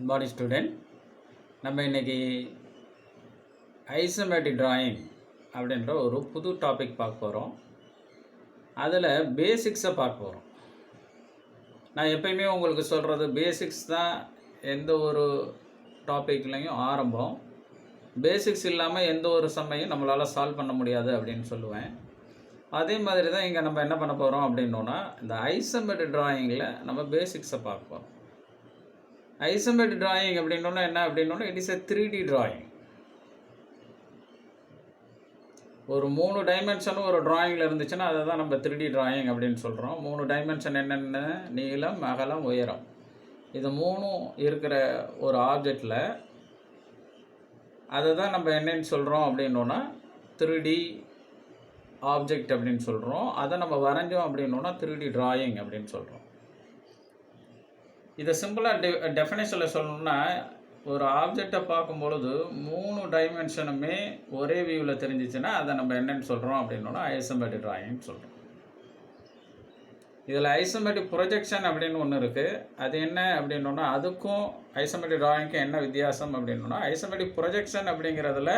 Good morning student. நம்ம இன்றைக்கி isometric drawing அப்படின்ற ஒரு புது டாபிக் பார்க்க போகிறோம். அதில் பேசிக்ஸை பார்க்க போகிறோம். நான் எப்பயுமே உங்களுக்கு சொல்கிறது பேசிக்ஸ் தான் எந்த ஒரு டாப்பிக்லையும் ஆரம்பம். பேசிக்ஸ் இல்லாமல் எந்த ஒரு சம்மையும் நம்மளால் சால்வ் பண்ண முடியாது அப்படின்னு சொல்லுவேன். அதே மாதிரி தான் இங்கே நம்ம என்ன பண்ண போகிறோம் அப்படின்னோன்னா, இந்த ஐசோமெட்ரிக் டிராயிங்கில் நம்ம பேசிக்ஸை பார்க்க போகிறோம். ஐசோமெட்ரிக் டிராயிங் அப்படின்னோன்னா என்ன அப்படின்னோன்னா, it is a 3D drawing. ஒரு 3 டைமென்ஷனும் ஒரு டிராயிங்கில் இருந்துச்சுன்னா அதை தான் நம்ம 3D டிராயிங் அப்படின்னு சொல்கிறோம். 3 டைமென்ஷன் என்னென்ன? நீளம், அகலம், உயரம். இது 3 இருக்கிற ஒரு ஆப்ஜெக்டில் அதை தான் நம்ம என்னென்னு சொல்கிறோம் அப்படின்னோன்னா 3D ஆப்ஜெக்ட் அப்படின்னு சொல்கிறோம். அதை நம்ம வரைஞ்சோம் அப்படின்னோன்னா 3D டிராயிங் அப்படின்னு சொல்கிறோம். இதை சிம்பிளாக டெஃபினேஷனில் சொல்லணும்னா, ஒரு ஆப்ஜெக்டை பார்க்கும் பொழுது 3 டைமென்ஷனுமே ஒரே வியூவில் தெரிஞ்சிச்சுன்னா அதை நம்ம என்னென்னு சொல்கிறோம் அப்படின்னோன்னா ஐசோமெட்ரிக் டிராயிங்னு சொல்கிறோம். இதில் ஐசோமெட்ரிக் ப்ரொஜெக்ஷன் அப்படின்னு ஒன்று இருக்குது. அது என்ன அப்படின்னோன்னா, அதுக்கும் ஐசோமெட்ரிக் டிராயிங்க்கும் என்ன வித்தியாசம் அப்படின்னோன்னா, ஐசோமெட்ரிக் ப்ரொஜெக்ஷன் அப்படிங்கிறதுல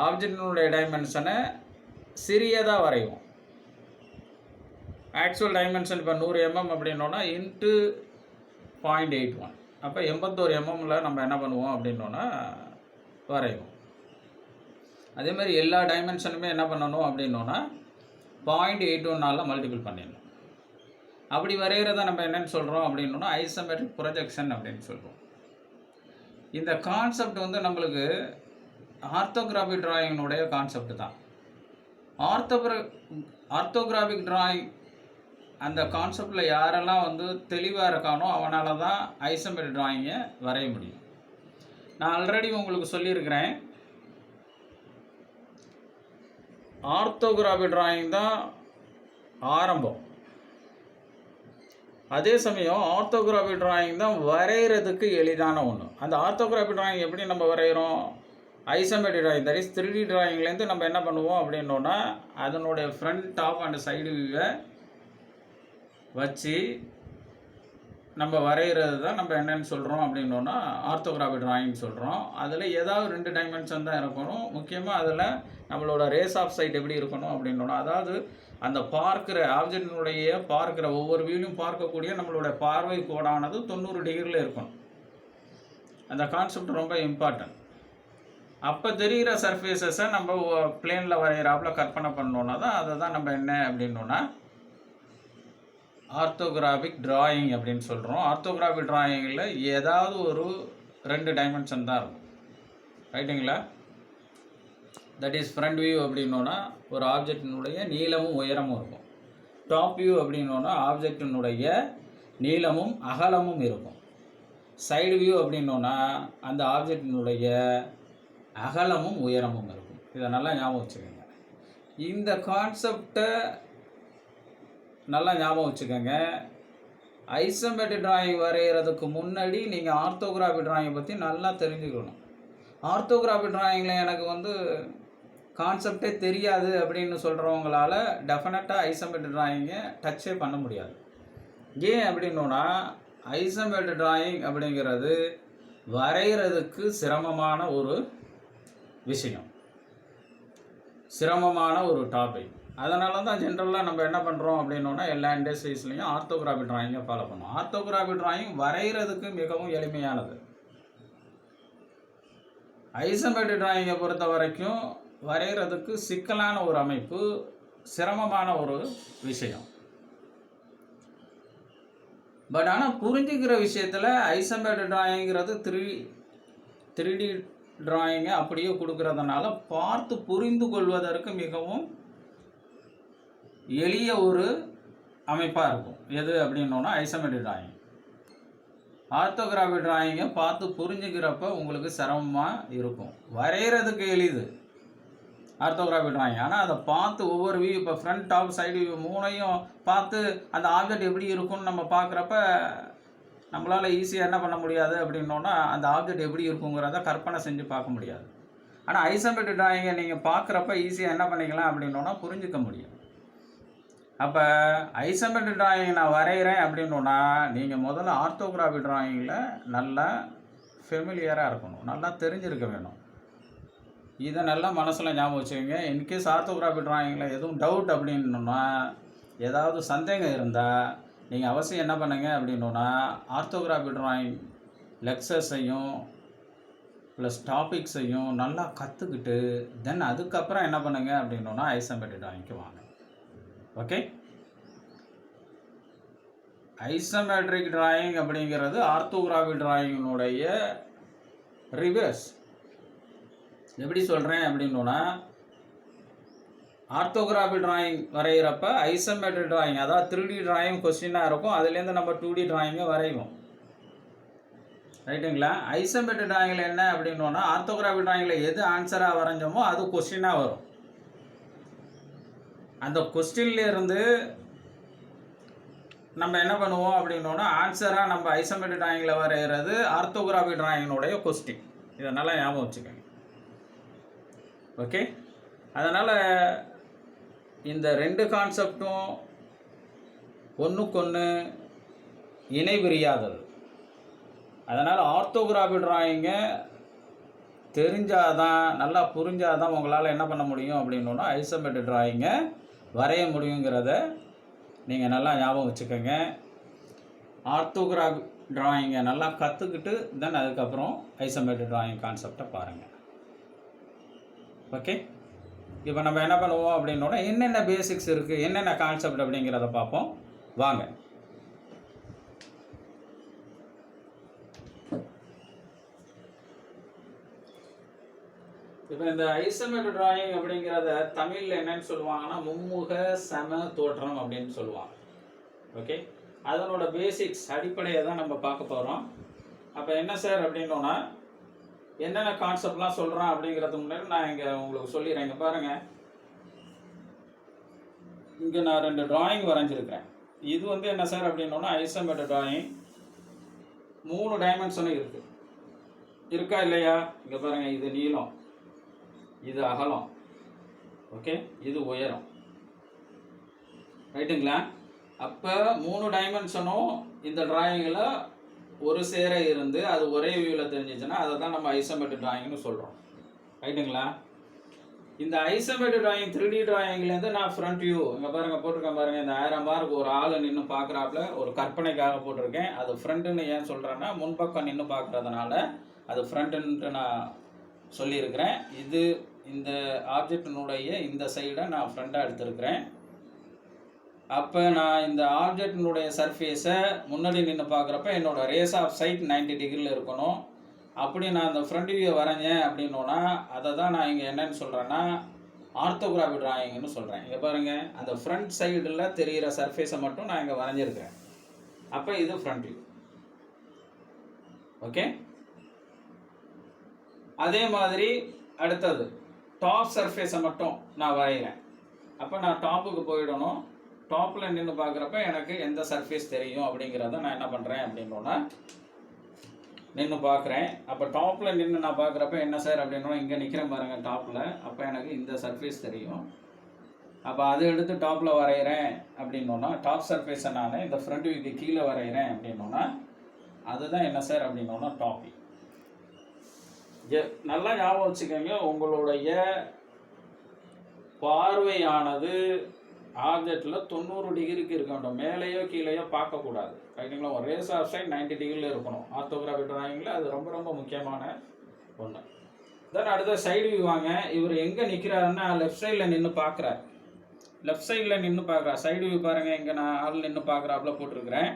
ஆப்ஜெக்டினுடைய டைமென்ஷனை சிறியதாக வரையும். ஆக்சுவல் டைமென்ஷன் இப்போ 100 mm அப்படின்னோன்னா இன்ட்டு 0.81, அப்போ 81 mm நம்ம என்ன பண்ணுவோம் அப்படின்னோன்னா வரைவோம். அதே மாதிரி எல்லா டைமென்ஷனுமே என்ன பண்ணணும் அப்படின்னோன்னா 0.81 மல்டிபிள் பண்ணிடணும். அப்படி வரைகிறத நம்ம என்னென்னு சொல்கிறோம் அப்படின்னோன்னா ஐசோமெட்ரிக் ப்ரொஜெக்ஷன் அப்படின்னு சொல்கிறோம். இந்த கான்செப்ட் வந்து நம்மளுக்கு ஆர்த்தோகிராஃபிக் டிராயிங்கினுடைய கான்செப்ட் தான். ஆர்த்தோகிராஃபிக் டிராயிங் அந்த கான்செப்டில் யாரெல்லாம் வந்து தெளிவாக இருக்கானோ அவனால் தான் ஐசோமெட்ரிக் டிராயிங்கை வரைய முடியும். நான் ஆல்ரெடி உங்களுக்கு சொல்லியிருக்கிறேன், ஆர்த்தோகிராஃபிக் டிராயிங் தான் ஆரம்பம். அதே சமயம் ஆர்த்தோகிராஃபிக் டிராயிங் தான் வரைகிறதுக்கு எளிதான ஒன்று. அந்த ஆர்த்தோகிராஃபிக் டிராயிங் எப்படி நம்ம வரைகிறோம்? Isometric drawing, that is 3D டிராயிங்லேருந்து நம்ம என்ன பண்ணுவோம் அப்படின்னோன்னா, அதனுடைய ஃப்ரண்ட், டாப் அண்ட் சைடு வியூவை வச்சு நம்ம வரைகிறது தான் நம்ம என்னென்னு சொல்கிறோம் அப்படின்னோன்னா ஆர்த்தோகிராஃபிக் டிராயிங் சொல்கிறோம். அதில் ஏதாவது 2 டைமென்ஷன் தான் இருக்கணும். முக்கியமாக அதில் நம்மளோட ரேஸ் ஆஃப் சைட் எப்படி இருக்கணும் அப்படின்னோன்னா, அதாவது அந்த பார்க்குற ஆப்ஜெக்டினுடைய பார்க்குற ஒவ்வொரு வியூலையும் பார்க்கக்கூடிய நம்மளோட பார்வை கோடானது 90 டிகிரியில் இருக்கணும். அந்த கான்செப்ட் ரொம்ப இம்பார்ட்டன்ட். அப்போ தெரிகிற சர்ஃபேஸஸை நம்ம பிளேனில் வரைகிறாப்புல கற்பனை பண்ணோன்னா தான் அதை தான் நம்ம என்ன அப்படின்னோன்னா ஆர்த்தோகிராஃபிக் டிராயிங் அப்படின்னு சொல்கிறோம். ஆர்த்தோகிராஃபிக் டிராயிங்கில் ஏதாவது ஒரு 2 டைமென்ஷன் தான் இருக்கும். ரைட்டுங்களா? தட் இஸ் ஃப்ரண்ட் வியூ அப்படின்னோன்னா ஒரு ஆப்ஜெக்டினுடைய நீளமும் உயரமும் இருக்கும். டாப் வியூ அப்படின்னோன்னா ஆப்ஜெக்டினுடைய நீளமும் அகலமும் இருக்கும். சைடு வியூ அப்படின்னோன்னா அந்த ஆப்ஜெக்டினுடைய அகலமும் உயரமும் இருக்கும். இதை நல்லா ஞாபகம் வச்சுக்கோங்க. இந்த கான்செப்டை நல்லா ஞாபகம் வச்சுக்கோங்க. ஐசோமெட்ரிக் டிராயிங் வரைகிறதுக்கு முன்னாடி நீங்கள் ஆர்த்தோகிராஃபிக் டிராயிங்கை பற்றி நல்லா தெரிஞ்சுக்கணும். ஆர்த்தோகிராஃபிக் டிராயிங்கில் எனக்கு வந்து கான்செப்டே தெரியாது அப்படின்னு சொல்கிறவங்களால டெஃபினட்டாக ஐசோமெட்ரிக் டிராயிங்கை டச்சே பண்ண முடியாது. ஏன் அப்படின்னோன்னா, ஐசோமெட்ரிக் டிராயிங் அப்படிங்கிறது வரைகிறதுக்கு சிரமமான ஒரு விஷயம், சிரமமான ஒரு டாபிக். அதனால தான் ஜென்ரலாக நம்ம என்ன பண்ணுறோம் அப்படின்னோன்னா எல்லா இண்டஸ்ட்ரீஸ்லையும் ஆர்த்தோகிராஃபிக் டிராயிங்கை ஃபாலோ பண்ணுவோம். ஆர்த்தோகிராஃபிக் டிராயிங் வரைகிறதுக்கு மிகவும் எளிமையானது. ஐசோமெட்ரிக் டிராயிங்கை பொறுத்த வரைக்கும் வரைகிறதுக்கு சிக்கலான ஒரு அமைப்பு, சிரமமான ஒரு விஷயம். பட் ஆனால் புரிஞ்சுக்கிற விஷயத்தில் ஐசோமெட்ரிக் டிராயிங்கிறது 3D டிராயிங்கை அப்படியே கொடுக்கறதுனால பார்த்து புரிந்து கொள்வதற்கு மிகவும் எளிய ஒரு அமைப்பாக இருக்கும். எது அப்படின்னோன்னா ஐசோமெட்ரிக் டிராயிங். ஆர்த்தோகிராஃபிக் டிராயிங்கை பார்த்து புரிஞ்சுக்கிறப்ப உங்களுக்கு சிரமமாக இருக்கும். வரைகிறதுக்கு எளிது ஆர்த்தோகிராஃபிக் டிராயிங். ஆனால் அதை பார்த்து ஒவ்வொரு வியூ, இப்போ ஃப்ரண்ட், டாப், சைடு வியூ 3ஐயும் பார்த்து அந்த ஆப்ஜெக்ட் எப்படி இருக்குன்னு நம்ம பார்க்குறப்ப நம்மளால் ஈஸியாக என்ன பண்ண முடியாது அப்படின்னோன்னா அந்த ஆப்ஜெக்ட் எப்படி இருக்குங்கிறத கற்பனை செஞ்சு பார்க்க முடியாது. ஆனால் ஐசோமெட்ரிக் டிராயிங்கை நீங்கள் பார்க்குறப்ப ஈஸியாக என்ன பண்ணிக்கலாம் அப்படின்னோன்னா புரிஞ்சிக்க முடியும். அப்போ ஐசோமெட்ரிக் டிராயிங் நான் வரைகிறேன் அப்படின்னா நீங்கள் முதல்ல ஆர்த்தோகிராஃபி டிராயிங்கில் நல்லா ஃபெமிலியராக இருக்கணும், நல்லா தெரிஞ்சிருக்க வேணும். இதை நல்லா மனசில் ஞாபகம் வச்சுக்கோங்க. இன்கேஸ் ஆர்த்தோகிராஃபி டிராயிங்கில் எதுவும் டவுட் அப்படின்னா, ஏதாவது சந்தேகம் இருந்தால் நீங்கள் அவசியம் என்ன பண்ணுங்க அப்படின்னா ஆர்த்தோகிராஃபி டிராயிங் லெக்சர்ஸையும் ப்ளஸ் டாபிக்ஸையும் நல்லா கற்றுக்கிட்டு தென் அதுக்கப்புறம் என்ன பண்ணுங்க அப்படின்னா ஐசோமெட்ரிக் டிராயிங்க்கு வாங்க. ஓகே, ஐசோமெட்ரிக் டிராயிங் அப்படிங்கிறது ஆர்த்தோகிராஃபி டிராயிங்கினுடைய ரிவர்ஸ். எப்படி சொல்கிறேன் அப்படின்னா, ஆர்த்தோகிராஃபி டிராயிங் வரைகிறப்ப ஐசோமெட்ரிக் டிராயிங், அதாவது 3D டிராயிங் கொஸ்டினாக இருக்கும், அதுலேருந்து நம்ம 2D டிராயிங்கை வரைவோம். ரைட்டுங்களா? ஐசோமெட்ரிக் டிராயிங்கில் என்ன அப்படின்னா, ஆர்த்தோகிராஃபி டிராயிங்கில் எது ஆன்சராக வரைஞ்சோமோ அது கொஸ்டினாக வரும். அந்த கொஸ்டின்லேருந்து நம்ம என்ன பண்ணுவோம் அப்படின்னா ஆன்சராக நம்ம ஐசோமெட்ரிக் டிராயிங்கில் வரைகிறது ஆர்த்தோகிராஃபி டிராயிங்கினுடைய கொஸ்டின். இதை நல்லா ஞாபகம் வச்சுக்கோங்க. ஓகே, அதனால் இந்த ரெண்டு கான்செப்டும் ஒன்றுக்கொன்று இணை பிரியாதது. அதனால் ஆர்த்தோகிராஃபி டிராயிங்கை தெரிஞ்சாதான், நல்லா புரிஞ்சாதான் உங்களால் என்ன பண்ண முடியும் அப்படின்னா ஐசோமெட்ரிக் டிராயிங்கை வரைய முடியுங்கிறத நீங்கள் நல்லா ஞாபகம் வச்சுக்கோங்க. ஆர்த்தோகிராஃபி டிராயிங்கை நல்லா கற்றுக்கிட்டு தென் அதுக்கப்புறம் ஐசோமெட்ரிக் டிராயிங் கான்செப்டை பாருங்கள். ஓகே, இப்போ நம்ம என்ன பண்ணுவோம் அப்படின்னா என்னென்ன பேசிக்ஸ் இருக்குது, என்னென்ன கான்செப்ட் அப்படிங்கிறத பார்ப்போம் வாங்க. இப்போ இந்த ஐசோமெட்ரிக் டிராயிங் அப்படிங்கிறத தமிழில் என்னன்னு சொல்லுவாங்கன்னா மும்முக சம தோற்றம் அப்படின்னு சொல்லுவாங்க. ஓகே, அதனோட பேசிக்ஸ் அடிப்படையை தான் நம்ம பார்க்க போகிறோம். அப்போ என்ன சார் அப்படின்னா என்னென்ன கான்செப்ட்லாம் சொல்கிறான் அப்படிங்கிறது முன்னாடி நான் இங்கே உங்களுக்கு சொல்லிடுறேன். இங்கே பாருங்கள், இங்கே நான் 2 டிராயிங் வரைஞ்சிருக்கிறேன். இது வந்து என்ன சார் அப்படின்னா ஐசோமெட்ரிக் டிராயிங் 3 டைமென்ஷனும் இருக்குது. இருக்கா இல்லையா? இங்கே பாருங்கள், இது நீளம், இது அகலம், ஓகே, இது உயரம். ரைட்டுங்களா? அப்போ 3 டைமென்ஷனும் இந்த டிராயிங்கில் ஒரு சேர இருந்து அது ஒரே வியூவில் தெரிஞ்சிச்சுன்னா அதை தான் நம்ம ஐசோமெட்ரிக் டிராயிங்னு சொல்கிறோம். ரைட்டுங்களா? இந்த ஐசோமெட்ரிக் டிராயிங் 3D டிராயிங்லேருந்து நான் ஃப்ரண்ட் வியூ இங்கே பாருங்கள் போட்டிருக்கேன் பாருங்கள். இந்த 1000 மார்க் ஒரு ஆள் நின்று பார்க்குறாப்புல ஒரு கற்பனைக்காக போட்டிருக்கேன். அது ஃப்ரண்ட்டுன்னு ஏன் சொல்கிறேன்னா முன்பக்கம் நின்று பார்க்குறதுனால அது ஃப்ரண்ட்டுன்ட்டு நான் சொல்லியிருக்கிறேன். இது இந்த ஆப்ஜெக்டினுடைய இந்த சைடை நான் ஃப்ரண்ட்டாக எடுத்திருக்கிறேன். அப்போ நான் இந்த ஆப்ஜெக்டினுடைய சர்ஃபேஸை முன்னாடி நின்று பார்க்குறப்ப என்னோடய ரேஸ் ஆஃப் சைட் 90 டிகிரியில் இருக்கணும். அப்படி நான் அந்த ஃப்ரண்ட் வியூவை வரைஞ்சேன் அப்படின்னா அதை தான் நான் இங்கே என்னென்னு சொல்கிறேன்னா ஆர்த்தோகிராஃபி டிராயிங்னு சொல்கிறேன். இங்கே பாருங்கள், அந்த ஃப்ரண்ட் சைடில் தெரிகிற சர்ஃபேஸை மட்டும் நான் இங்கே வரைஞ்சிருக்கிறேன். அப்போ இது ஃப்ரண்ட் வியூ. ஓகே, அதே மாதிரி அடுத்தது டாப் சர்ஃபேஸை மட்டும் நான் வரைகிறேன். அப்போ நான் டாப்புக்கு போயிடணும். டாப்பில் நின்று பார்க்குறப்ப எனக்கு எந்த சர்ஃபேஸ் தெரியும் அப்படிங்கிறத நான் என்ன பண்ணுறேன் அப்படின்னா நின்று பார்க்குறேன். அப்போ டாப்பில் நின்று நான் பார்க்குறப்ப என்ன சார் அப்படின்னா இங்கே நிற்கிறேன் பாருங்கள் டாப்பில். அப்போ எனக்கு இந்த சர்ஃபேஸ் தெரியும். அப்போ அதை எடுத்து டாப்பில் வரைகிறேன் அப்படின்னா டாப் சர்ஃபேஸை நான் இந்த ஃப்ரண்ட் வியூக்கு கீழே வரைகிறேன் அப்படின்னா அதுதான் என்ன சார் அப்படின்னா டாப்பிக். நல்லா ஞாபகம் வச்சுக்கோங்க, உங்களுடைய பார்வையானது ஆப்ஜெக்டில் 90 டிகிரிக்கு இருக்க வேண்டும். மேலேயோ கீழேயோ பார்க்கக்கூடாது. ரைட்டுங்களா? ஒரு ரேஸ் ஆஃப் சைட் 90 டிகிரியில் இருக்கணும். ஆர்த்தோகிராஃபி டிராயிங்கில் அது ரொம்ப ரொம்ப முக்கியமான ஒன்று. தென் அடுத்த சைடு வியூ வாங்க. இவர் எங்கே நிற்கிறாருன்னா லெஃப்ட் சைடில் நின்று பார்க்குறார். லெஃப்ட் சைடில் நின்று பார்க்குறார். சைடு வியூ பாருங்கள், இங்கே நான் ஆள் நின்று பார்க்குறாப்புல போட்டிருக்கிறேன்.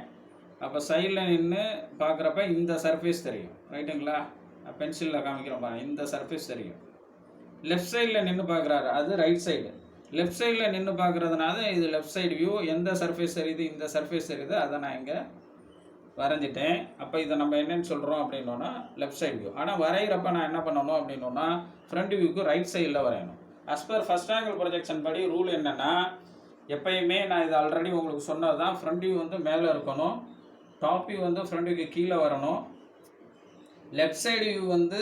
அப்போ சைடில் நின்று பார்க்குறப்ப இந்த சர்ஃபேஸ் தெரியும். ரைட்டுங்களா? பென்சிலில் காமிக்கிறோம் பாருங்கள், இந்த சர்ஃபேஸ் தெரியும். லெஃப்ட் சைடில் நின்று பார்க்குறாரு, அது ரைட் சைடு. லெஃப்ட் சைடில் நின்று பார்க்குறதுனால இது லெஃப்ட் சைடு வியூ. எந்த சர்ஃபேஸ் தெரியுது, இந்த சர்ஃபேஸ் தெரியுது, அதை நான் இங்கே வரைஞ்சிட்டேன். அப்போ இதை நம்ம என்னென்னு சொல்கிறோம் அப்படின்னா லெஃப்ட் சைடு வியூ. ஆனால் வரைகிறப்ப நான் என்ன பண்ணணும் அப்படின்னா ஃப்ரண்ட் வியூக்கு ரைட் சைடில் வரையணும். As per first angle projection படி ரூல் என்னென்னா எப்பயுமே நான் இது ஆல்ரெடி உங்களுக்கு சொன்னது தான், ஃப்ரண்ட் வியூ வந்து மேலே இருக்கணும், டாப் வியூ வந்து ஃப்ரண்ட் வியூக்கு கீழே வரணும், லெஃப்ட் சைடு வியூ வந்து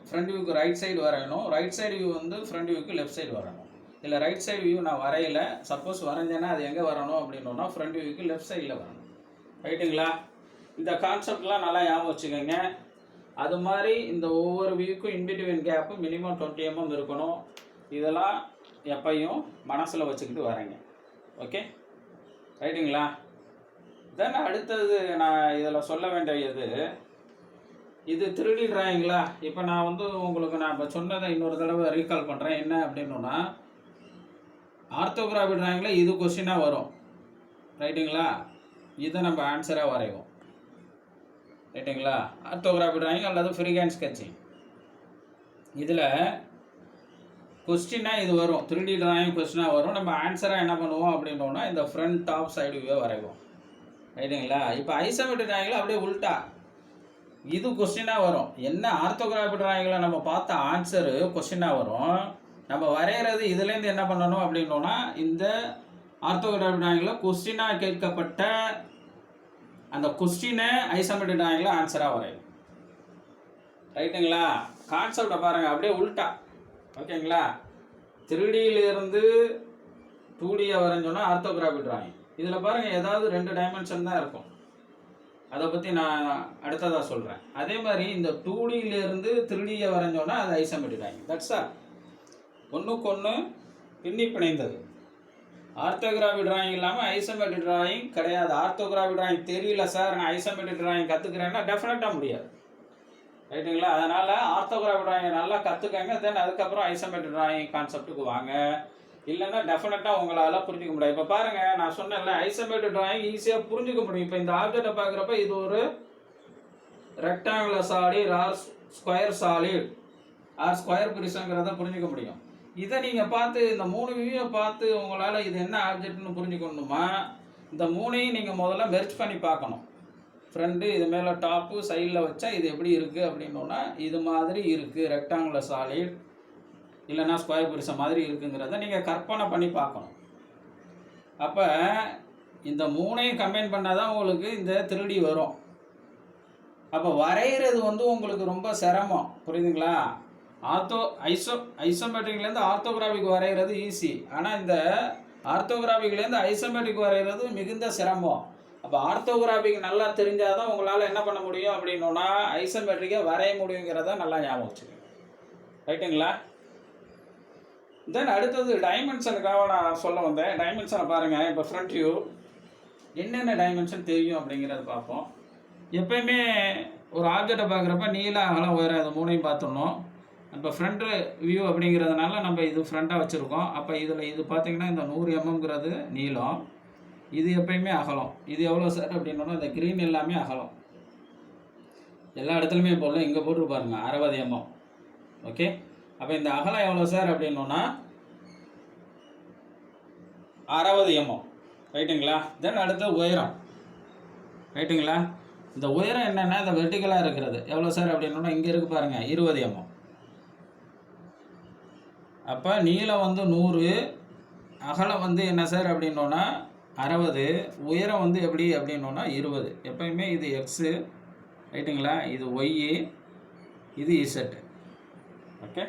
ஃப்ரண்ட் வியூக்கு ரைட் சைடு வரையணும், ரைட் சைடு வியூ வந்து ஃப்ரண்ட் வியூக்கு லெஃப்ட் சைடு வரணும். இல்லை ரைட் சைடு வியூ நான் வரையில, சப்போஸ் வரைஞ்சேன்னா அது எங்கே வரணும் அப்படின்னா ஃப்ரண்ட் வியூக்கு லெஃப்ட் சைடில் வரணும். ரைட்டுங்களா? இந்த கான்செப்ட்லாம் நல்லா ஞாபகம் வச்சுக்கோங்க. அது மாதிரி இந்த ஒவ்வொரு வியூக்கும் இன்பிட்வீன் கேப்பு மினிமம் 20 mm இருக்கணும். இதெல்லாம் எப்பையும் மனசில் வச்சுக்கிட்டு வரேங்க. ஓகே, ரைட்டுங்களா? தென் அடுத்தது நான் இதில் சொல்ல வேண்டியது, இது 3D டிராயிங்களா. இப்போ நான் உங்களுக்கு நான் இப்போ சொன்னதை இன்னொரு தடவை ரீகால் பண்ணுறேன். என்ன அப்படின்னா, ஆர்த்தோகிராஃபி டிராயிங்கில் இது கொஸ்டினாக வரும். ரைட்டுங்களா? இதை நம்ம ஆன்சராக வரைவோம். ரைட்டுங்களா? ஆர்த்தோகிராஃபி டிராயிங் அல்லது ஃப்ரீஹேண்ட் ஸ்கெட்சிங், இதில் கொஸ்டினாக இது வரும். 3D டிராயிங் கொஸ்டினாக வரும். நம்ம ஆன்சராக என்ன பண்ணுவோம் அப்படின்னா, இந்த ஃப்ரண்ட் டாப் சைடு வியூவை வரைவோம். ரைட்டுங்களா? இப்போ ஐசோமெட்ரிக் டிராயிங்கில் அப்படியே உல்ட்டா இது கொஸ்டினாக வரும். என்ன ஆர்த்தோகிராஃபி டிராயிங்கில் நம்ம பார்த்த ஆன்சரு கொஸ்டினாக வரும். நம்ம வரைகிறது இதுலேருந்து என்ன பண்ணணும் அப்படின்னா, இந்த ஆர்த்தோகிராஃபி டிராயிங்கில் கொஸ்டினாக கேட்கப்பட்ட அந்த கொஸ்டினை ஐசோமெட்ரிக் டிராயிங்கில் ஆன்சராக வரையும். ரைட்டுங்களா? கான்செப்டை பாருங்கள், அப்படியே உல்ட்டா. ஓகேங்களா? 3Dயிலிருந்து 2Dயை வரைஞ்சோன்னா ஆர்த்தோகிராஃபி டிராயிங். இதில் பாருங்கள், ஏதாவது 2 டைமென்ஷன் தான் இருக்கும். அதை பற்றி நான் அடுத்ததாக சொல்கிறேன். அதே மாதிரி இந்த 2Dயிலிருந்து 3Dயை வரைஞ்சோன்னா அது ஐசோமெட்ரிக் டிராயிங். That's all. ஒன்றுக்கு ஒன்று பின்னி பிணைந்தது. ஆர்த்தோகிராஃபி டிராயிங் இல்லாமல் ஐசோமெட்ரிக் டிராயிங் கிடையாது. ஆர்த்தோகிராஃபி டிராயிங் தெரியல சார், நான் ஐசோமெட்ரிக் டிராயிங் கற்றுக்கிறேன்னா டெஃபினட்டாக முடியாது. ரைட்டுங்களா? அதனால் ஆர்த்தோகிராஃபி டிராயிங் நல்லா கற்றுக்கங்க. தென் அதுக்கப்புறம் ஐசோமெட்ரிக் டிராயிங் கான்செப்ட்டுக்கு வாங்க. இல்லைன்னா டெஃபினட்டாக உங்களால் புரிஞ்சிக்க முடியாது. இப்போ பாருங்கள், நான் சொன்னேன்ல, ஐசோமெட்ரிக் டிராயிங் ஈஸியாக புரிஞ்சிக்க முடியும். இப்போ இந்த ஆப்ஜெக்டை பார்க்குறப்ப இது ஒரு rectangular solid or square solid or square பிரிசங்கிறத புரிஞ்சிக்க முடியும். இதை நீங்கள் பார்த்து இந்த 3 வியூவை பார்த்து உங்களால் இது என்ன ஆப்ஜெக்ட்னு புரிஞ்சுக்கணுமா, இந்த 3ஐயும் நீங்கள் முதல்ல மெர்ஜ் பண்ணி பார்க்கணும். ஃப்ரண்ட்டு இது மேலே டாப்பு சைடில் வச்சா இது எப்படி இருக்குது அப்படின்னா, இது மாதிரி இருக்குது, ரெக்டாங்குலர் சாலிட் இல்லைன்னா ஸ்கொயர் பிரிசம் மாதிரி இருக்குங்கிறத நீங்கள் கற்பனை பண்ணி பார்க்கணும். அப்போ இந்த 3ஐயும் கம்பைன் பண்ணால் தான் உங்களுக்கு இந்த 3D வரும். அப்போ வரைகிறது உங்களுக்கு ரொம்ப சிரமம். புரியுதுங்களா? ஐசோமெட்ரிக்லேருந்து ஆர்த்தோகிராஃபிக் வரைகிறது ஈஸி. ஆனால் இந்த ஆர்த்தோகிராஃபிக்லேருந்து ஐசோமெட்ரிக் வரைகிறது மிகுந்த சிரமம். அப்போ ஆர்த்தோகிராஃபிக் நல்லா தெரிஞ்சால் தான் உங்களால் என்ன பண்ண முடியும் அப்படின்னா ஐசோமெட்ரிக்கை வரைய முடியுங்கிறத நல்லா ஞாபகம் வச்சுக்கோங்க. ரைட்டுங்களா? தென் அடுத்தது டைமென்ஷனுக்காக நான் சொல்ல வந்தேன். டைமென்ஷனை பாருங்கள். இப்போ ஃப்ரண்ட் வியூ என்னென்ன டைமென்ஷன் தெரியும் அப்படிங்கிறத பார்ப்போம். எப்பயுமே ஒரு ஆப்ஜெக்டை பார்க்குறப்ப நீள அகலம் உயரம் அது 3ஐயும் பார்த்துடணும். இப்போ ஃப்ரண்ட் வியூ அப்படிங்கிறதுனால நம்ம இது ஃப்ரண்ட்டாக வச்சுருக்கோம். அப்போ இதில் இது பார்த்திங்கன்னா இந்த 100 mmங்கிறது நீளம், இது எப்பயுமே அகலம். இது எவ்வளோ சார் அப்படின்னா, இந்த க்ரீன் எல்லாமே அகலம். எல்லா இடத்துலையுமே போடலாம். இங்கே போட்டு பாருங்க 60 mm. ஓகே, அப்போ இந்த அகலம் எவ்வளோ சார் அப்படின்னா 60 mm. ரைட்டுங்களா? தென் அடுத்து உயரம். ரைட்டுங்களா? இந்த உயரம் என்னென்னா இந்த வெர்டிக்கலாக இருக்கிறது எவ்வளோ சார் அப்படின்னா இங்கே இருக்குது பாருங்கள் 20 mm. அப்போ நீளம் 100, அகலம் என்ன சார் அப்படின்னா 60, உயரம் எப்படி அப்படின்னா 20. எப்பயுமே இது எக்ஸு. ரைட்டுங்களா? இது ஒய்யு, இது இசட். ஓகே,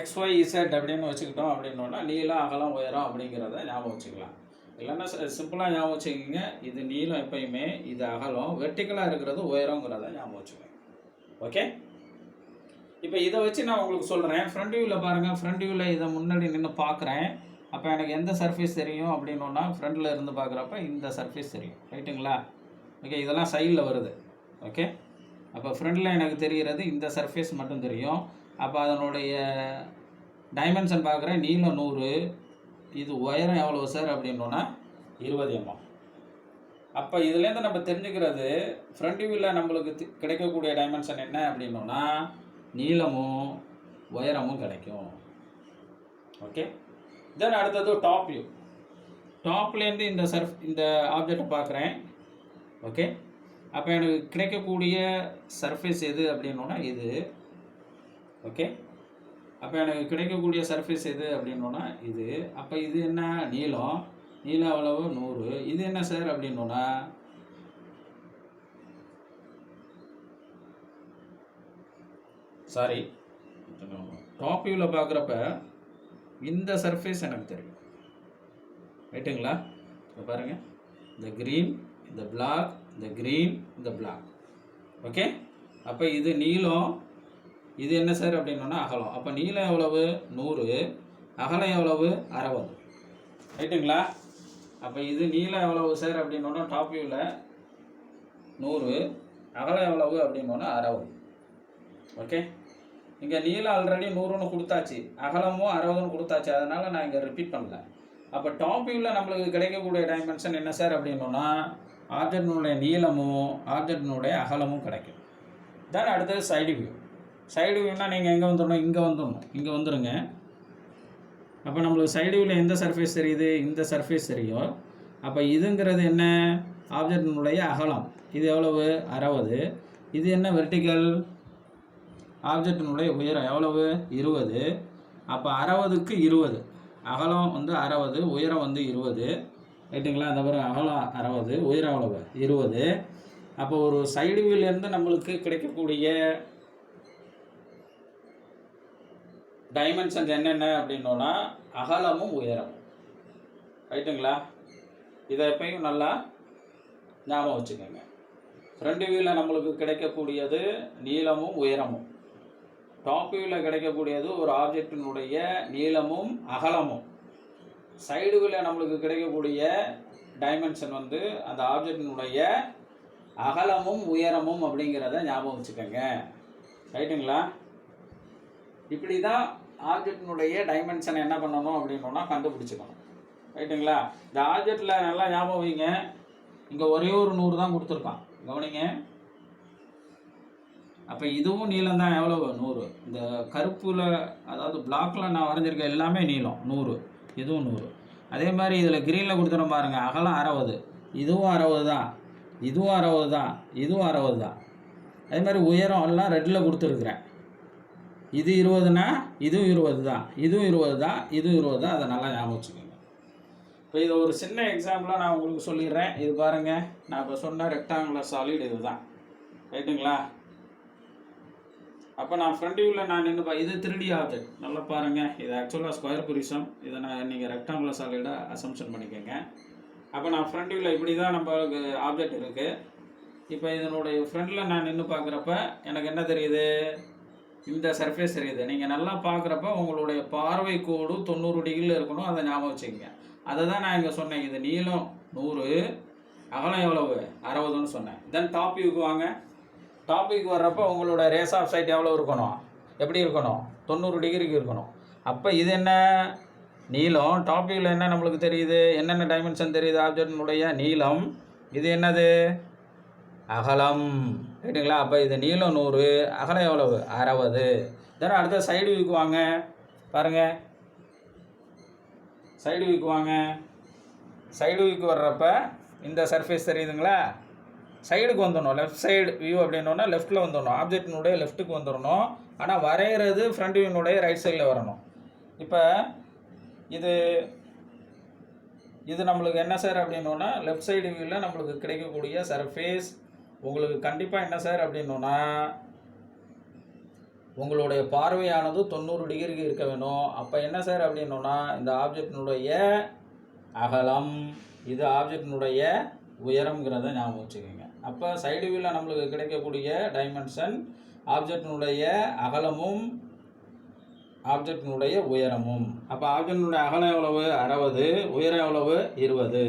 XY Z அப்படின்னு வச்சுக்கிட்டோம் அப்படின்னா நீளம் அகலம் உயரம் அப்படிங்கிறத ஞாபகம் வச்சுக்கலாம். இல்லைன்னா சிம்பிளாக ஞாபகம் வச்சுக்கிங்க, இது நீளம் எப்பயுமே, இது அகலம், வெர்டிக்கலாக இருக்கிறது உயரங்கிறத ஞாபகம் வச்சுக்கோங்க. ஓகே, இப்போ இதை வச்சு நான் உங்களுக்கு சொல்கிறேன். ஃப்ரண்ட் வியூவில் பாருங்கள். ஃப்ரண்ட் வியூவில் இதை முன்னாடி நின்று பார்க்குறேன். அப்போ எனக்கு எந்த சர்ஃபேஸ் தெரியும் அப்படின்னா, ஃப்ரண்டில் இருந்து பார்க்குறப்ப இந்த சர்ஃபேஸ் தெரியும். ரைட்டுங்களா? ஓகே, இதெல்லாம் சைடில் வருது. ஓகே, அப்போ ஃப்ரண்டில் எனக்கு தெரிகிறது இந்த சர்ஃபேஸ் மட்டும் தெரியும். அப்போ அதனுடைய டைமென்ஷன் பார்க்குறேன். நீளம் 100, இது உயரம் எவ்வளோ சார் அப்படின்னா 20 mm. அப்போ இதுலேருந்து நம்ம தெரிஞ்சுக்கிறது, ஃப்ரண்ட் வியூவில் நம்மளுக்கு கிடைக்கக்கூடிய டைமென்ஷன் என்ன அப்படின்னா நீளமும் உயரமும் கிடைக்கும். ஓகே, தென் அடுத்தது டாப் வியூ. டாப்லேருந்து இந்த ஆப்ஜெக்டை பார்க்குறேன். ஓகே, அப்போ எனக்கு கிடைக்கக்கூடிய சர்ஃபேஸ் எது அப்படின்னா இது. ஓகே, அப்போ எனக்கு கிடைக்கக்கூடிய சர்ஃபேஸ் எது அப்படின்னா இது. அப்போ இது என்ன நீளம் அளவு 100. இது என்ன சார் அப்படின்னா சாரி டாப் வியூவில் பார்க்குறப்ப இந்த சர்ஃபேஸ் எனக்கு தெரியும், ரைட்டுங்களா? இப்போ பாருங்கள், இந்த க்ரீன், இந்த பிளாக், இந்த க்ரீன், இந்த பிளாக். ஓகே, அப்போ இது நீளம், இது என்ன சார் அப்படின்னா அகலம். அப்போ நீளம் எவ்வளவு? 100, அகலம் எவ்வளவு? 60, ரைட்டுங்களா? அப்போ இது நீளம் எவ்வளவு சார் அப்படின்னா டாப் வியூவில் 100, அகலம் எவ்வளவு அப்படின்னா 60. ஓகே, இங்கே நீளம் ஆல்ரெடி 100ன்னு கொடுத்தாச்சு, அகலமும் 60ன்னு கொடுத்தாச்சு, அதனால் நான் இங்கே ரிப்பீட் பண்ணல. அப்போ டாப் வியூவில் நம்மளுக்கு கிடைக்கக்கூடிய டைமென்ஷன் என்ன சார் அப்படின்னா ஆப்ஜெக்டினுடைய நீளமும் ஆப்ஜெக்டினுடைய அகலமும் கிடைக்கும். தென் அடுத்தது சைடு வியூ. சைடு வியூனால் நீங்கள் எங்கே வந்துடணும்? இங்கே வந்துடணும், இங்கே வந்துடுங்க. அப்போ நம்மளுக்கு சைடு வியூவில் எந்த சர்ஃபேஸ் தெரியுது? இந்த சர்ஃபேஸ் தெரியும். அப்போ இதுங்கிறது என்ன? ஆப்ஜெக்டினுடைய அகலம். இது எவ்வளவு? 60. இது என்ன? வெர்டிக்கல். ஆப்ஜெக்டினுடைய உயரம் எவ்வளவு? 20. அப்போ 60க்கு 20, அகலம் வந்து 60, உயரம் வந்து 20, ரைட்டுங்களா? அந்த பிறகு அகலம் 60, உயரம் எவ்வளவு? 20. அப்போ ஒரு சைடு வியூலேருந்து நம்மளுக்கு கிடைக்கக்கூடிய டைமென்ஷன்ஸ் என்னென்ன அப்படின்னோன்னா அகலமும் உயரமும், ரைட்டுங்களா? இதை எப்பயும் நல்லா ஞாபகம் வச்சுக்கோங்க. ஃப்ரண்ட் வியூவில் நம்மளுக்கு கிடைக்கக்கூடியது நீளமும் உயரமும், டாப் வியூவில் கிடைக்கக்கூடியது ஒரு ஆப்ஜெக்டினுடைய நீளமும் அகலமும், சைடு வியூவில் நம்மளுக்கு கிடைக்கக்கூடிய டைமென்ஷன் வந்து அந்த ஆப்ஜெக்டினுடைய அகலமும் உயரமும் அப்படிங்கிறத ஞாபகம் வச்சுக்கோங்க, ரைட்டுங்களா? இப்படி தான் ஆப்ஜெக்டினுடைய டைமென்ஷனை என்ன பண்ணணும் அப்படின்னா கண்டுபிடிச்சிக்கணும், ரைட்டுங்களா? இந்த ஆப்ஜெக்டில் நல்லா ஞாபகம் வைங்க, இங்கே ஒரே ஒரு 100 தான் கொடுத்துருக்கான், கவனிங்க. அப்போ இதுவும் நீளம் தான், எவ்வளவு? 100. இந்த கருப்பில் அதாவது பிளாக்கில் நான் வரைஞ்சிருக்க எல்லாமே நீளம் 100, இதுவும் 100. அதே மாதிரி இதில் க்ரீனில் கொடுத்துறோம் பாருங்கள், அகலம் 60, இதுவும் 60 தான், இதுவும் 60 தான், இதுவும் 60 தான். அதே மாதிரி உயரம் எல்லாம் ரெட்டில் கொடுத்துருக்குறேன், இது 20னா இதுவும் 20 தான், இதுவும் 20 தான், இதுவும் 20 தான். அதை நல்லா ஞாபகம் வச்சுக்கோங்க. இப்போ இது ஒரு சின்ன எக்ஸாம்பிளாக நான் உங்களுக்கு சொல்லிடுறேன். இது பாருங்கள், நான் இப்போ சொன்ன ரெக்டாங்குலர் சாலிட் இது தான், ரைட்டுங்களா? அப்போ நான் ஃப்ரண்ட் வியூவில் நான் நின்று இது 3D ஆப்ஜெக்ட், நல்லா பாருங்கள். இது ஆக்சுவலாக ஸ்கொயர் ப்ரிசம், இதை நான் நீங்கள் ரெக்டாங்குலர் சாலிடாக அசம்ஷன் பண்ணிக்கோங்க. அப்போ நான் ஃப்ரண்ட் வியூவில் இப்படி தான் நம்மளுக்கு ஆப்ஜெக்ட் இருக்குது. இப்போ இதனுடைய ஃப்ரண்டில் நான் நின்று பார்க்குறப்ப எனக்கு என்ன தெரியுது? இந்த சர்ஃபேஸ் தெரியுது. நீங்கள் நல்லா பார்க்குறப்ப உங்களுடைய பார்வை கோடு 90 டிகிரியில் இருக்கணும், அதை ஞாபகம் வச்சுக்கோங்க. அதை தான் நான் இங்கே சொன்னேன். இது நீளம் 100, அகலம் எவ்வளவு? 60ன்னு சொன்னேன். தென் டாப் வியூக்கு வாங்க. டாப் வியூக்கு வர்றப்போ உங்களோட ரேஸ் ஆஃப் சைட் எவ்வளோ இருக்கணும்? எப்படி இருக்கணும்? 90 டிகிரிக்கு இருக்கணும். அப்போ இது என்ன? நீளம். டாப் வியூவில் என்ன நம்மளுக்கு தெரியுது? என்னென்ன டைமென்ஷன் தெரியுது? ஆப்ஜெக்டினுடைய நீளம். இது என்னது? அகலம், ரைட்டுங்களா? அப்போ இது நீளம் 100, அகலம் எவ்வளவு? 60. தென் அடுத்த சைடு வியூக்கு வாங்க, பாருங்கள். சைடு வியூக்கு வாங்க. சைடு வியூக்கு வர்றப்ப இந்த சர்ஃபேஸ் தெரியுதுங்களா? சைடுக்கு வந்துடணும். லெஃப்ட் சைடு வியூ அப்படின்னோன்னா லெஃப்ட்டில் வந்துடணும், ஆப்ஜெக்டினுடைய லெஃப்ட்டுக்கு வந்துடணும். ஆனால் வரைகிறது ஃப்ரண்ட் வியூனுடைய ரைட் சைடில் வரணும். இப்போ இது நம்மளுக்கு என்ன சார் அப்படின்னோன்னா லெஃப்ட் சைடு வியூவில் நம்மளுக்கு கிடைக்கக்கூடிய சர்ஃபேஸ் உங்களுக்கு கண்டிப்பாக என்ன சார் அப்படின்னோன்னா உங்களுடைய பார்வையானது 90 டிகிரிக்கு இருக்க வேணும். அப்போ என்ன சார் அப்படின்னோன்னா இந்த ஆப்ஜெக்டினுடைய அகலம், இது ஆப்ஜெக்டினுடைய உயரம்ங்கிறத ஞாபகம் வச்சுக்கோங்க. அப்போ சைடு வியூவில் நம்மளுக்கு கிடைக்கக்கூடிய டைமென்ஷன் ஆப்ஜெக்டினுடைய அகலமும் ஆப்ஜெக்டினுடைய உயரமும். அப்போ ஆப்ஜெக்டினுடைய அகலம் எவ்வளவு? 60, உயரம் எவ்வளவு? 20.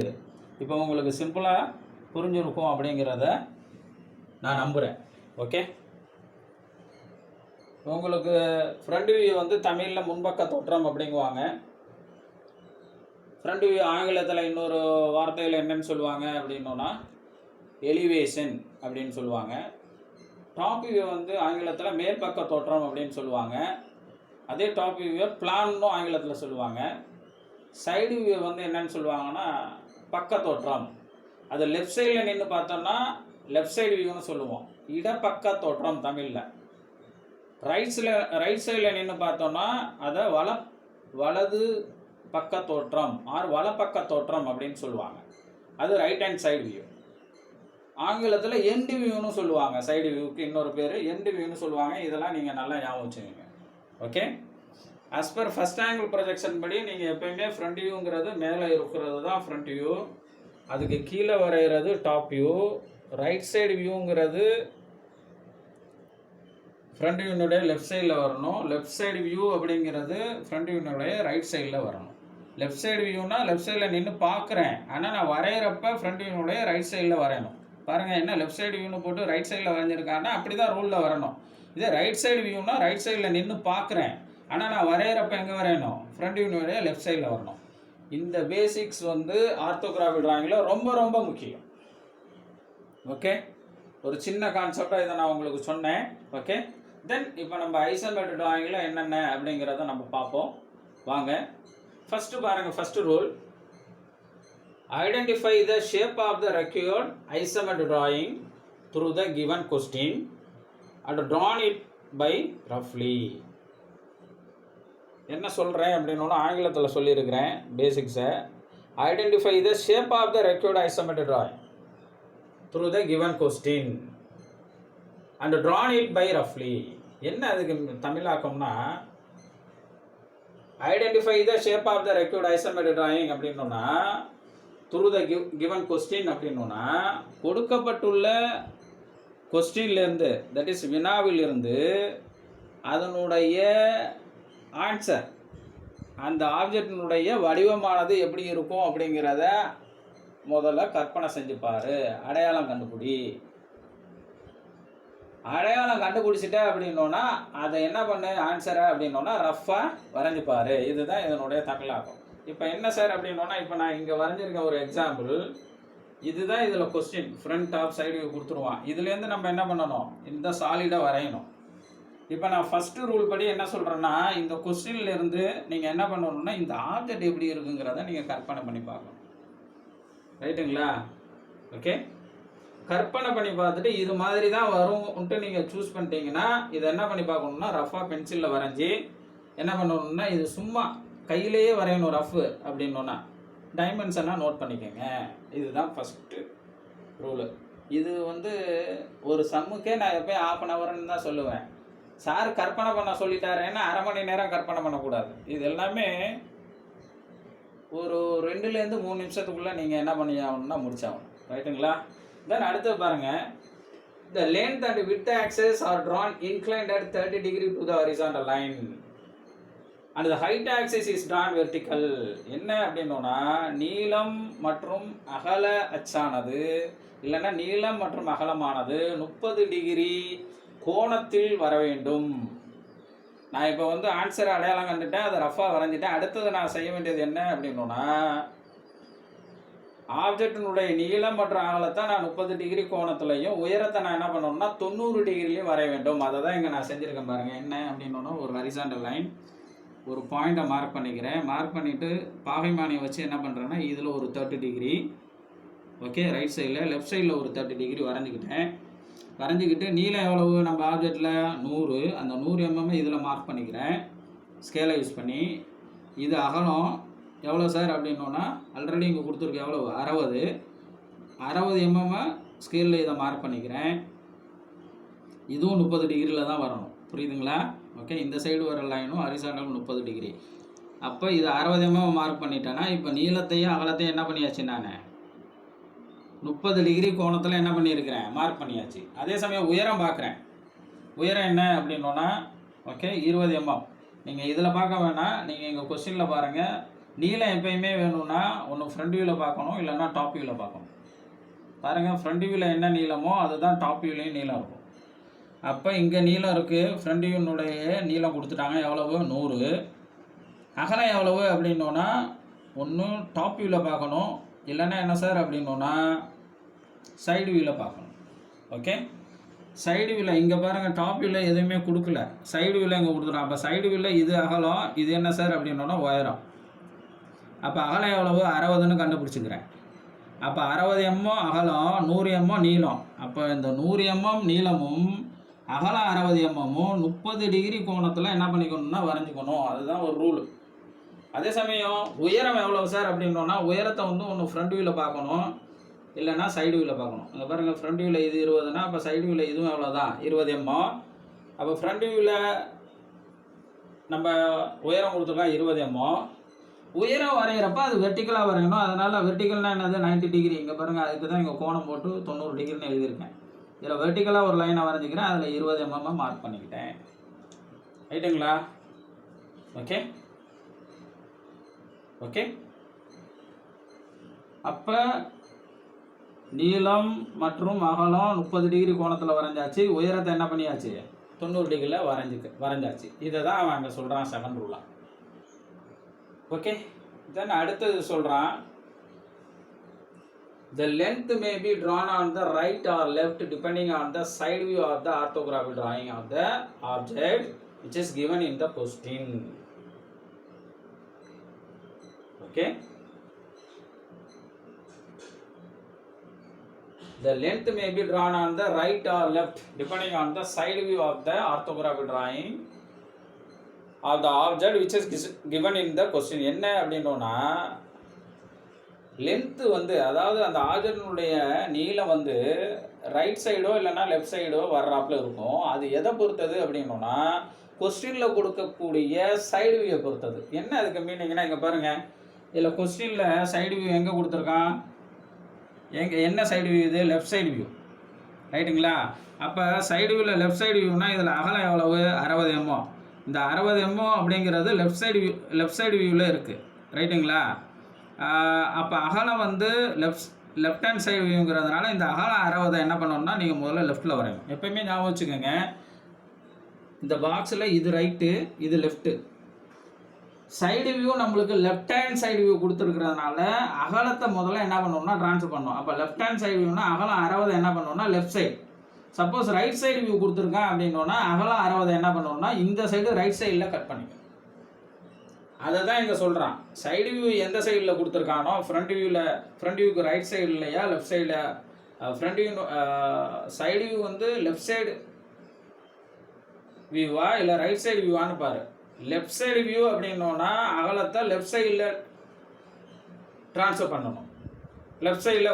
இப்போ உங்களுக்கு சிம்பிளாக புரிஞ்சிருக்கும் அப்படிங்கிறத நான் நம்புகிறேன். ஓகே, உங்களுக்கு ஃப்ரண்ட் வியூ வந்து தமிழில் முன்பக்க தோற்றம் அப்படிங்குவாங்க. ஃப்ரண்ட் வியூ ஆங்கிலத்தில் இன்னொரு வார்த்தையில் என்னன்னு சொல்லுவாங்க அப்படின்னோன்னா எலிவேஷன் அப்படின்னு சொல்லுவாங்க. டாப் வியூ வந்து ஆங்கிலத்தில் மேற்பக்க தோற்றம் அப்படின்னு சொல்லுவாங்க. அதே டாப் வியூவை பிளான்னும் ஆங்கிலத்தில் சொல்லுவாங்க. சைடு வியூ வந்து என்னன்னு சொல்லுவாங்கன்னா பக்க தோற்றம். அது லெஃப்ட் சைடில் நின்று பார்த்தோம்னா லெஃப்ட் சைடு வியூன்னு சொல்லுவோம், இடப்பக்க தோற்றம் தமிழில். ரைட் சைடில் நின்று பார்த்தோம்னா அதை வலது பக்க தோற்றம் வலப்பக்க தோற்றம் அப்படின்னு சொல்லுவாங்க. அது ரைட் ஹேண்ட் சைடு வியூ. ஆங்கிலத்தில் எண்டு வியூன்னு சொல்லுவாங்க. சைடு வியூக்கு இன்னொரு பேர் எண்டு வியூன்னு சொல்லுவாங்க. இதெல்லாம் நீங்கள் நல்லா ஞாபகம் வச்சுக்கோங்க. Okay, as per first angle projection படி நீங்கள் எப்பயுமே ஃப்ரண்ட் வியூங்கிறது மேலே இருக்கிறது தான் ஃப்ரண்ட் வியூ, அதுக்கு கீழே வரைகிறது டாப் வியூ. ரைட் சைடு வியூங்கிறது ஃப்ரண்ட் வியூனுடைய லெஃப்ட் சைடில் வரணும். லெஃப்ட் சைடு வியூ அப்படிங்கிறது ஃப்ரண்ட் வியூனுடைய ரைட் சைடில் வரணும். லெஃப்ட் சைடு வியூனா லெஃப்ட் சைடில் நின்று பார்க்குறேன், ஆனால் நான் வரைகிறப்ப ஃப்ரண்ட் வியூனுடைய ரைட் சைடில் வரையணும். பாருங்கள், என்ன லெஃப்ட் சைடு வியூன்னு போட்டு ரைட் சைடில் வரைஞ்சிருக்காங்கன்னா அப்படி தான் ரூலில் வரணும். இதே ரைட் சைடு வியூனா ரைட் சைடில் நின்று பார்க்குறேன், ஆனால் நான் வரைகிறப்ப எங்கே வரையணும், ஃப்ரண்ட் வியூனுடைய லெஃப்ட் சைடில் வரணும். இந்த பேசிக்ஸ் வந்து ஆர்த்தோகிராஃபி டிராயிங்கில் ரொம்ப ரொம்ப முக்கியம். ஓகே, ஒரு சின்ன கான்செப்டாக இதை நான் உங்களுக்கு சொன்னேன். ஓகே, தென் இப்போ நம்ம ஐசோமெட்ரிக் டிராயிங்கில் என்னென்ன அப்படிங்கிறத நம்ம பார்ப்போம் வாங்க. ஃபஸ்ட்டு பாருங்கள், first rule, identify the shape of the required isometric drawing through the given question and drawn it by ரஃப்லி. என்ன சொல்கிறேன் அப்படின்னு ஆங்கிலத்தில் சொல்லியிருக்கிறேன் பேசிக்ஸை. Identify the shape of the required isometric drawing through the given question and drawn it by roughly. என்ன அதுக்கு தமிழாக்கம்னா, identify the shape of the required isometric drawing அப்படின்னா through the given question அப்படின்னா கொடுக்கப்பட்டுள்ள கொஸ்டின்லேருந்து, தட் இஸ் வினாவிலிருந்து அதனுடைய answer, அந்த ஆப்ஜெக்டினுடைய வடிவமானது எப்படி இருக்கும் அப்படிங்கிறத முதல்ல கற்பனை செஞ்சுப்பாரு. அடையாளம் கண்டுபிடி. அடையாளம் கண்டுபிடிச்சிட்ட அப்படின்னோன்னா அதை என்ன பண்ணு ஆன்சரை அப்படின்னோன்னா ரஃப்பாக வரைஞ்சிப்பாரு. இதுதான் இதனுடைய தமிழாக்கம். இப்போ என்ன சார் அப்படின்னோன்னா, இப்போ நான் இங்கே வரைஞ்சிருக்க ஒரு எக்ஸாம்பிள், இதுதான் இதில் கொஸ்டின், ஃப்ரண்ட் டாப் சைடு கொடுத்துருவான். இதுலேருந்து நம்ம என்ன பண்ணணும், இந்த சாலிடாக வரையணும். இப்போ நான் ஃபஸ்ட்டு ரூல் படி என்ன சொல்கிறேன்னா, இந்த கொஸ்டின்லேருந்து நீங்கள் என்ன பண்ணணும்னா இந்த ஆப்ஜெக்ட் எப்படி இருக்குங்கிறத நீங்கள் கற்பனை பண்ணி பார்க்கணும். ரைட்டுங்களா? ஓகே, கற்பனை பண்ணி பார்த்துட்டு இது மாதிரி தான் வரும்ன்ட்டு நீங்கள் சூஸ் பண்ணிட்டீங்கன்னா இதை என்ன பண்ணி பார்க்கணுன்னா ரஃபாக பென்சிலில் வரைஞ்சி என்ன பண்ணணும்னா இது சும்மா கையிலேயே வரையணும். ரஃபு அப்படின்னோன்னா டைமென்ஷனாக நோட் பண்ணிக்கோங்க. இதுதான் ஃபஸ்ட்டு ரூலு. இது வந்து ஒரு சம்முக்கே நான் எப்போயும் 1/2 ஹவர்னு தான் சொல்லுவேன். சார் கற்பனை பண்ண சொல்லிட்டாரேன்னா 1/2 மணி நேரம் கற்பனை பண்ணக்கூடாது. இது எல்லாமே ஒரு 2லேருந்து 3 நிமிஷத்துக்குள்ளே நீங்கள் என்ன பண்ணி ஆகணும்னா முடிச்சாகணும். ரைட்டுங்களா? தென் அடுத்து பாருங்கள், the length and width axes are drawn inclined at 30 degree to the horizontal line and the height axis is drawn vertical. என்ன அப்படின்னோன்னா, நீளம் மற்றும் அகல அச்சானது இல்லைன்னா நீளம் மற்றும் அகலமானது 30 டிகிரி கோணத்தில் வர வேண்டும். நான் இப்போ வந்து ஆன்சரை அடையாளம் கண்டுட்டேன், அதை ரஃபாக வரைஞ்சிட்டேன். அடுத்தது நான் செய்ய வேண்டியது என்ன அப்படின்னோன்னா, ஆப்ஜெக்டினுடைய நீளம் மற்றும் அகலத்தை நான் 30 டிகிரி கோணத்துலையும் உயரத்தை நான் என்ன பண்ணணும்னா 90 டிகிரிலையும் வரைய வேண்டும். அதை தான் இங்கே நான் செஞ்சுருக்கேன் பாருங்கள். என்ன அப்படின்னோன்னா, ஒரு ஹரிசாண்டல் லைன், ஒரு பாயிண்ட்டை மார்க் பண்ணிக்கிறேன். மார்க் பண்ணிவிட்டு பாகைமானியை வச்சு என்ன பண்ணுறேன்னா இதில் ஒரு 30 டிகிரி, ஓகே, ரைட் சைடில், லெஃப்ட் சைடில் ஒரு 30 டிகிரி வரைஞ்சிக்கிட்டு நீளம் எவ்வளவு நம்ம ஆப்ஜெக்டில் 100, அந்த 100 mm இதில் மார்க் பண்ணிக்கிறேன் ஸ்கேலை யூஸ் பண்ணி. இது அகலம் எவ்வளோ சார் அப்படின்னோன்னா ஆல்ரெடி இங்கே கொடுத்துருக்கு எவ்வளவு 60 mm ஸ்கேலில் இதை மார்க் பண்ணிக்கிறேன். இதுவும் 30 டிகிரியில் தான் வரணும். புரியுதுங்களா? ஓகே, இந்த சைடு வர லைனும் ஹரிசாண்டல் 30 டிகிரி. அப்போ இது 60 mm மார்க் பண்ணிட்டேன்னா இப்போ நீளத்தையும் அகலத்தையும் என்ன பண்ணியாச்சு, நான் 30 டிகிரி கோணத்தில் என்ன பண்ணியிருக்கிறேன், மார்க் பண்ணியாச்சு. அதே சமயம் உயரம் பார்க்குறேன். உயரம் என்ன அப்படின்னோன்னா, ஓகே, 20 mm. நீங்கள் இதில் பார்க்க வேணாம், நீங்கள் எங்கள் கொஸ்டினில் பாருங்கள். நீளம் எப்பயுமே வேணும்னா ஒன்று ஃப்ரண்ட் வியூவில் பார்க்கணும், இல்லைன்னா டாப் வியூவில் பார்க்கணும். பாருங்கள், ஃப்ரண்ட் வியூவில் என்ன நீளமோ அதுதான் டாப் வியூலையும் நீளம் இருக்கும். அப்போ இங்கே நீளம் இருக்குது, ஃப்ரண்ட் வியூனுடைய நீளம் கொடுத்துட்டாங்க எவ்வளவு 100. அகலம் எவ்வளவு அப்படின்னோன்னா ஒன்று டாப் வியூவில் பார்க்கணும், இல்லைன்னா என்ன சார் அப்படின்னோன்னா சைடு வியூவில் பார்க்கணும். ஓகே, சைடு வியூவில் இங்கே பாருங்கள், டாப் வியூவில் எதுவுமே கொடுக்கல, சைடு வியூவில் இங்கே கொடுத்துட்டோம். அப்போ சைடு வியூவில் இது அகலம், இது என்ன சார் அப்படின்னோன்னா உயரம். அப்போ அகலம் எவ்வளவு 60ன்னு கண்டுபிடிச்சிக்கிறேன். அப்போ 60 mm அகலம், 100 mm நீளம். அப்போ இந்த 100 mm நீளமும் அகலம் 60 mm 30 டிகிரி கோணத்தில் என்ன பண்ணிக்கணும்னா வரைஞ்சிக்கணும். அதுதான் ஒரு ரூல். அதே சமயம் உயரம் எவ்வளவு சார் அப்படின்னோன்னா உயரத்தை வந்து ஒன்று ஃப்ரண்ட் வியூவில் பார்க்கணும், இல்லைன்னா சைடு வியூவில் பார்க்கணும். அங்கே பாருங்கள், ஃப்ரண்ட் வியூவில் இது 20னா அப்போ சைடு வியூவில் இதுவும் எவ்வளோ தான் 20 mm. அப்போ ஃப்ரண்ட் வியூவில் நம்ம உயரம் கொடுத்துருக்கோம் 20 mm. உயரம் வரைகிறப்ப அது வெர்டிக்கலாக வரையணும். அதனால் வெர்டிக்கல்னால் என்னது 90 டிகிரி. இங்கே பாருங்கள், அதுக்கு தான் இங்கே கோணம் போட்டு 90 டிகிரின்னு எழுதியிருக்கேன். இதில் வெர்டிக்கலாக ஒரு லைனை வரைஞ்சிக்கிறேன், அதில் 20 mm மார்க் பண்ணிக்கிட்டேன். ரைட்டுங்களா? Okay okay. அப்போ நீளம் மற்றும் அகலம் 30 டிகிரி கோணத்தில் வரைஞ்சாச்சு. உயரத்தை என்ன பண்ணியாச்சு? 90 டிகிரியில் வரைஞ்சாச்சு. இதை தான் அவன் அங்கே சொல்கிறான் செகண்ட் ரூலாக. ஓகே. தென் அடுத்தது சொல்கிறான், the length may be drawn on the right or left depending on the side view of the orthographic drawing of the object which is given in the question. Okay. The length may be drawn on the right or left depending on the side view of the orthographic drawing of the object which is given in the question. என்ன அப்படின்னோன்னா, length வந்து அதாவது அந்த ஆப்ஜெக்டினுடைய நீளம் வந்து right சைடோ இல்லைன்னா left சைடோ வர்றாப்புல இருக்கும். அது எதை பொறுத்தது அப்படின்னோன்னா, கொஸ்டினில் கொடுக்கக்கூடிய சைடு வியூவை பொறுத்தது. என்ன அதுக்கு மீனிங்னா, இங்கே பாருங்கள், இதில் கொஸ்டினில் சைடு வியூ எங்கே கொடுத்துருக்கான்? என்ன சைடு வியூ இது? Left side view. ரைட்டுங்களா? அப்போ சைடு வியூவில் லெஃப்ட் சைடு வியூனா இதில் அகலம் எவ்வளவு? 60 mm. இந்த 60 mm அப்படிங்கிறது லெஃப்ட் சைடு வியூவில் இருக்குது. ரைட்டுங்களா? அப்போ அகலம் வந்து லெஃப்ட் ஹேண்ட் சைடு வியூங்கிறதுனால இந்த அகலம் 60 என்ன பண்ணணும்னா நீங்கள் முதல்ல லெஃப்ட்டில் வரையணும். எப்பயுமே ஞாபகம் வச்சுக்கோங்க, இந்த பாக்ஸில் இது ரைட்டு, இது லெஃப்ட்டு. சைடு வியூ நம்மளுக்கு லெஃப்ட் ஹேண்ட் சைடு வியூ கொடுத்துருக்கிறதுனால அகலத்தை முதல்ல என்ன பண்ணணும்னா ட்ரான்ஸ்ஃபர் பண்ணணும். அப்போ லெஃப்ட் ஹேண்ட் சைடு வியூனா அகலம் 60 என்ன பண்ணணும்னா left side. Suppose right side view கொடுத்துருக்கேன் அப்படின்னோன்னா அகலம் 60 என்ன பண்ணணும்னா இந்த சைடு ரைட் சைடில் கட் பண்ணிக்கணும். அதை தான் இங்கே சொல்கிறான். சைடு வியூ எந்த சைடில் கொடுத்துருக்கானோ, ஃப்ரண்ட் வியூக்கு ரைட் சைடு இல்லையா லெஃப்ட் சைடில்? ஃப்ரண்ட் வியூ சைடு வியூ வந்து லெஃப்ட் சைடு வியூவா இல்லை ரைட் சைடு வியூவான்னு பாரு. லெஃப்ட் சைடு வியூ அப்படின்னோன்னா அகலத்தை லெஃப்ட் சைடில் ட்ரான்ஸ்ஃபர் பண்ணணும். லெஃப்ட் சைடில்